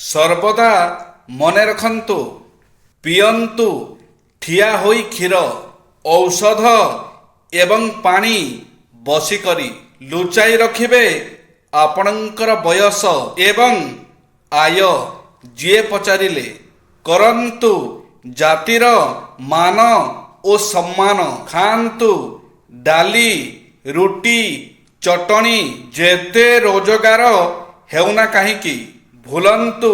ସର୍ବଦା ମନେ ରଖନ୍ତୁ, ପିଅନ୍ତୁ ଠିଆ ହୋଇ କ୍ଷୀର, ଔଷଧ ଏବଂ ପାଣି ବସିକରି। ଲୁଚାଇ ରଖିବେ ଆପଣଙ୍କର ବୟସ ଏବଂ ଆୟ। ଯିଏ ପଚାରିଲେ କରନ୍ତୁ ଜାତିର ମାନ ଓ ସମ୍ମାନ। ଖାଆନ୍ତୁ ଡାଲି, ରୁଟି, ଚଟଣି। ଯେତେ ରୋଜଗାର ହେଉନା କାହିଁକି, ଭୁଲନ୍ତୁ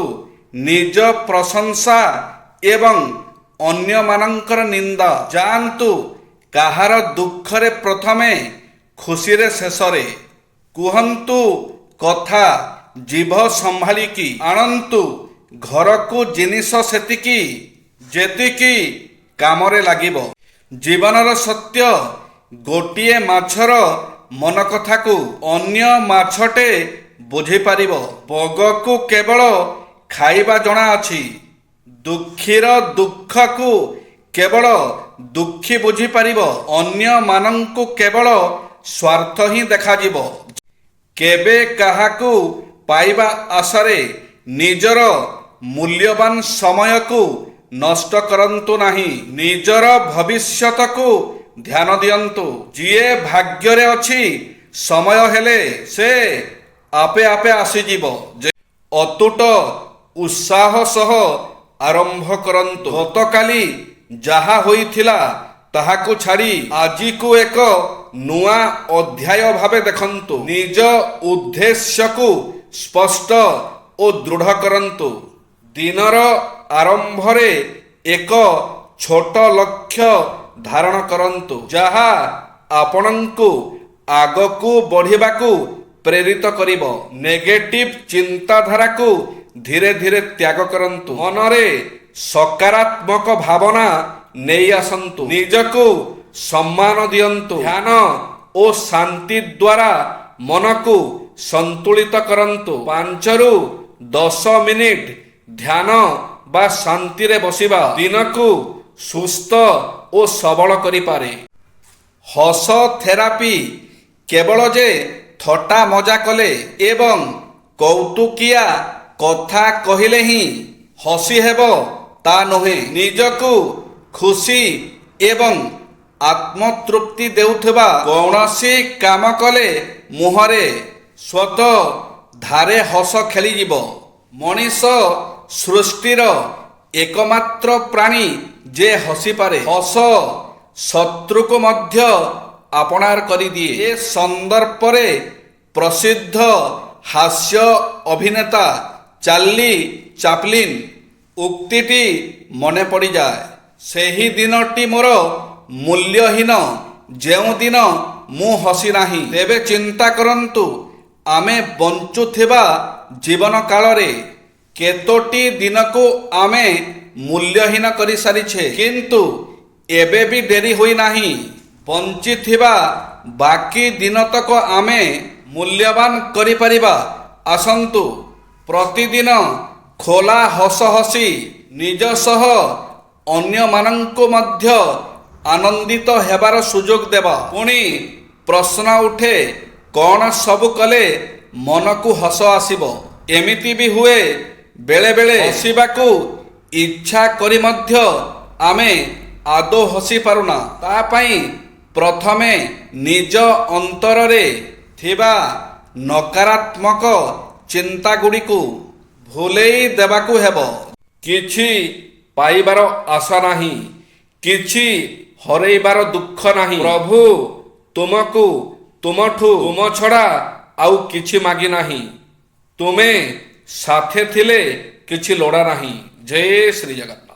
ନିଜ ପ୍ରଶଂସା ଏବଂ ଅନ୍ୟମାନଙ୍କର ନିନ୍ଦା। ଯାଆନ୍ତୁ କାହାର ଦୁଃଖରେ ପ୍ରଥମେ, ଖୁସିରେ ଶେଷରେ। କୁହନ୍ତୁ କଥା ଜିଭ ସମ୍ଭାଳିକି। ଆଣନ୍ତୁ ଘରକୁ ଜିନିଷ ସେତିକି, ଯେତିକି କାମରେ ଲାଗିବ। ଜୀବନର ସତ୍ୟ, ଗୋଟିଏ ମାଛର ମନ କଥାକୁ ଅନ୍ୟ ମାଛଟେ ବୁଝିପାରିବ। ବଗକୁ କେବଳ ଖାଇବା ଜଣାଅଛି, ଦୁଃଖୀର ଦୁଃଖକୁ କେବଳ ଦୁଃଖୀ ବୁଝିପାରିବ। ଅନ୍ୟମାନଙ୍କୁ କେବଳ ସ୍ୱାର୍ଥ ହିଁ ଦେଖାଯିବ। କେବେ କାହାକୁ ପାଇବା ଆଶାରେ ନିଜର ମୂଲ୍ୟବାନ ସମୟକୁ ନଷ୍ଟ କରନ୍ତୁ ନାହିଁ। ନିଜର ଭବିଷ୍ୟତକୁ ଧ୍ୟାନ ଦିଅନ୍ତୁ। ଯିଏ ଭାଗ୍ୟରେ ଅଛି, ସମୟ ହେଲେ ସେ ଆପେ ଆପେ ଆସିଯିବ। ଅତୁଟ ଉତ୍ସାହ ସହ ଆରମ୍ଭ କରନ୍ତୁ। ଗତକାଲି ଯାହା ହୋଇଥିଲା ତାହାକୁ ଛାଡ଼ି ଆଜିକୁ ଏକ ନୂଆ ଅଧ୍ୟାୟ ଭାବେ ଦେଖନ୍ତୁ। ନିଜ ଉଦ୍ଦେଶ୍ୟକୁ ସ୍ପଷ୍ଟ ଓ ଦୃଢ଼ କରନ୍ତୁ। ଦିନର ଆରମ୍ଭରେ ଏକ ଛୋଟ ଲକ୍ଷ୍ୟ ଧାରଣ କରନ୍ତୁ, ଯାହା ଆପଣଙ୍କୁ ଆଗକୁ ବଢ଼ିବାକୁ ପ୍ରେରିତ କରିବ। ନେଗେଟିଭ ଚିନ୍ତାଧାରାକୁ ଧୀରେ ଧୀରେ ତ୍ୟାଗ କରନ୍ତୁ। ମନରେ ସକାରାତ୍ମକ ଭାବନା ନେଇ ଆସନ୍ତୁ। ନିଜକୁ ସମ୍ମାନ ଦିଅନ୍ତୁ। ଧ୍ୟାନ ଓ ଶାନ୍ତି ଦ୍ୱାରା ମନକୁ ସନ୍ତୁଳିତ କରନ୍ତୁ। 5 ରୁ 10 ମିନିଟ ଧ୍ୟାନ ବା ଶାନ୍ତିରେ ବସିବା ଦିନକୁ ସୁସ୍ଥ ଓ ସବଳ କରିପାରେ। ହସ ଥେରାପି କେବଳ ଯେ ଥଟ୍ଟା ମଜା କଲେ ଏବଂ କୌତୁକିଆ କଥା କହିଲେ ହିଁ ହସି ହେବ ତା ନୁହେଁ। ନିଜକୁ ଖୁସି ଏବଂ ଆତ୍ମତୃପ୍ତି ଦେଉଥିବା କୌଣସି କାମ କଲେ ମୁହଁରେ ସ୍ୱତଃ ଧାରେ ହସ ଖେଳିଯିବ। ମଣିଷ ସୃଷ୍ଟିର ଏକମାତ୍ର ପ୍ରାଣୀ ଯେ ହସିପାରେ। ହସ ଶତ୍ରୁକୁ ମଧ୍ୟ ଆପଣାର କରିଦିଏ। ଏ ସନ୍ଦର୍ଭରେ ପ୍ରସିଦ୍ଧ ହାସ୍ୟ ଅଭିନେତା ଚାର୍ଲି ଚାପ୍ଲିନ୍ ଉକ୍ତିଟି ମନେ ପଡ଼ିଯାଏ, ସେହି ଦିନଟି ମୋର ମୂଲ୍ୟହୀନ ଯେଉଁଦିନ ମୁଁ ହସି ନାହିଁ। ତେବେ ଚିନ୍ତା କରନ୍ତୁ, ଆମେ ବଞ୍ଚୁଥିବା ଜୀବନ କାଳରେ କେତୋଟି ଦିନକୁ ଆମେ ମୂଲ୍ୟହୀନ କରିସାରିଛେ। କିନ୍ତୁ ଏବେ ବି ଡେରି ହୋଇନାହିଁ। ବଞ୍ଚିଥିବା ବାକି ଦିନତକ ଆମେ ମୂଲ୍ୟବାନ କରିପାରିବା। ଆସନ୍ତୁ ପ୍ରତିଦିନ ଖୋଲା ହସ ହସି ନିଜ ସହ ଅନ୍ୟମାନଙ୍କୁ ମଧ୍ୟ ଆନନ୍ଦିତ ହେବାର ସୁଯୋଗ ଦେବା। ପୁଣି ପ୍ରଶ୍ନ ଉଠେ, କ'ଣ ସବୁ କଲେ ମନକୁ ହସ ଆସିବ? ଏମିତି ବି ହୁଏ, ବେଳେବେଳେ ହସିବାକୁ ଇଚ୍ଛା କରି ମଧ୍ୟ ଆମେ ଆଦୌ ହସି ପାରୁନା। ତା ପାଇଁ ପ୍ରଥମେ ନିଜ ଅନ୍ତରରେ ଥିବା ନକାରାତ୍ମକ ଚିନ୍ତାଗୁଡ଼ିକୁ ଭୁଲେଇ ଦେବାକୁ ହେବ। କିଛି ପାଇବାର ଆଶା ନାହିଁ, କିଛି ହରେଇବାର ଦୁଃଖ ନାହିଁ। ପ୍ରଭୁ ତୁମକୁ ତୁମଠୁ ତୁମ ଛଡ଼ା ଆଉ କିଛି ମାଗି ନାହିଁ। ତୁମେ ସାଥେ ଥିଲେ କିଛି ଲୋଡ଼ା ନାହିଁ। ଜୟ ଶ୍ରୀ ଜଗନ୍ନାଥ।